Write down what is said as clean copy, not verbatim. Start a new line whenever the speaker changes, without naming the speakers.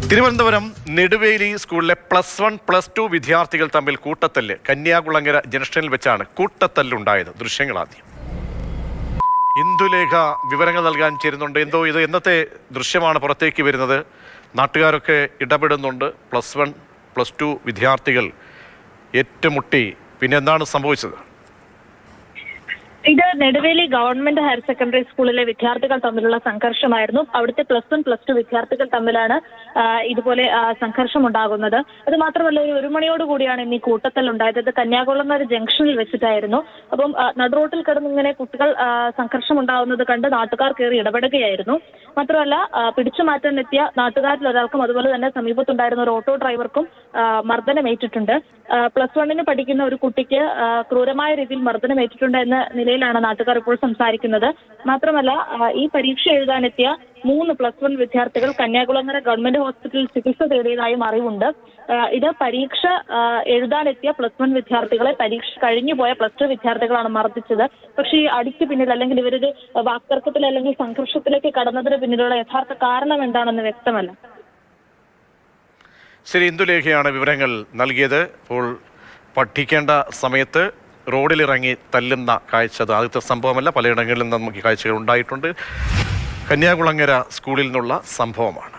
തിരുവനന്തപുരം നെടുവേലി സ്കൂളിലെ +1, +2 വിദ്യാർത്ഥികൾ തമ്മിൽ കൂട്ടത്തല്ല്. കന്യാകുളങ്ങര ജംഗ്ഷനിൽ വെച്ചാണ് കൂട്ടത്തല്ലുണ്ടായത്. ദൃശ്യങ്ങൾ ആദ്യം. ഇന്ദുലേഖ വിവരങ്ങൾ നൽകാൻ ചേരുന്നുണ്ട്. എന്തോ ഇത് എന്നത്തെ ദൃശ്യമാണ് പുറത്തേക്ക് വരുന്നത്? നാട്ടുകാരൊക്കെ ഇടപെടുന്നുണ്ട്. +1, +2 വിദ്യാർത്ഥികൾ ഏറ്റുമുട്ടി. പിന്നെ എന്താണ് സംഭവിച്ചത്?
ഇത് നെടുവേലി ഗവൺമെന്റ് ഹയർ സെക്കൻഡറി സ്കൂളിലെ വിദ്യാർത്ഥികൾ തമ്മിലുള്ള സംഘർഷമായിരുന്നു. അവിടുത്തെ +1, +2 വിദ്യാർത്ഥികൾ തമ്മിലാണ് ഇതുപോലെ സംഘർഷം ഉണ്ടാകുന്നത്. അത് മാത്രമല്ല, ഒരു മണിയോടുകൂടിയാണ് ഇന്ന് ഈ കൂട്ടത്തൽ ഉണ്ടായത്. ഇത് കന്യാകുളങ്ങര ജംഗ്ഷനിൽ വെച്ചിട്ടായിരുന്നു. അപ്പം നടുറോട്ടിൽ കിടന്ന് ഇങ്ങനെ കുട്ടികൾ സംഘർഷം ഉണ്ടാകുന്നത് കണ്ട് നാട്ടുകാർ കയറി ഇടപെടുകയായിരുന്നു. മാത്രമല്ല, പിടിച്ചു മാറ്റാനെത്തിയ നാട്ടുകാരിൽ ഒരാൾക്കും അതുപോലെ തന്നെ സമീപത്തുണ്ടായിരുന്ന ഒരു ഓട്ടോ ഡ്രൈവർക്കും മർദ്ദനമേറ്റിട്ടുണ്ട്. +1 പഠിക്കുന്ന ഒരു കുട്ടിക്ക് ക്രൂരമായ രീതിയിൽ മർദ്ദനമേറ്റിട്ടുണ്ട് എന്ന നിലയിലാണ് നാട്ടുകാർ ഇപ്പോൾ സംസാരിക്കുന്നത്. മാത്രമല്ല, ഈ പരീക്ഷ എഴുതാനെത്തിയ 3 +1 വിദ്യാർത്ഥികൾ കന്യാകുളങ്ങര ഗവൺമെന്റ് ഹോസ്പിറ്റലിൽ ചികിത്സ തേടിയതായും അറിവുണ്ട്. ഇത് പരീക്ഷ എഴുതാനെത്തിയ +1 വിദ്യാർത്ഥികളെ പരീക്ഷ കഴിഞ്ഞു പോയ +2 വിദ്യാർത്ഥികളാണ് മർദ്ദിച്ചത്. പക്ഷേ ഈ അടിക്ക് പിന്നിൽ അല്ലെങ്കിൽ ഇവരൊരു വാക്തർക്കത്തിൽ അല്ലെങ്കിൽ സംഘർഷത്തിലേക്ക് കടന്നതിന് പിന്നിലുള്ള യഥാർത്ഥ കാരണം എന്താണെന്ന് വ്യക്തമല്ല.
ശരി, ഇന്ദുലേഖയാണ് വിവരങ്ങൾ നൽകിയത്. ഇപ്പോൾ പഠിക്കേണ്ട സമയത്ത് റോഡിലിറങ്ങി തല്ലുന്ന കാഴ്ച അത് ആദ്യത്തെ സംഭവമല്ല. പലയിടങ്ങളിലും നമുക്ക് കാഴ്ചകൾ ഉണ്ടായിട്ടുണ്ട്. കന്യാകുളങ്ങര സ്കൂളിൽ നിന്നുള്ള സംഭവമാണ്.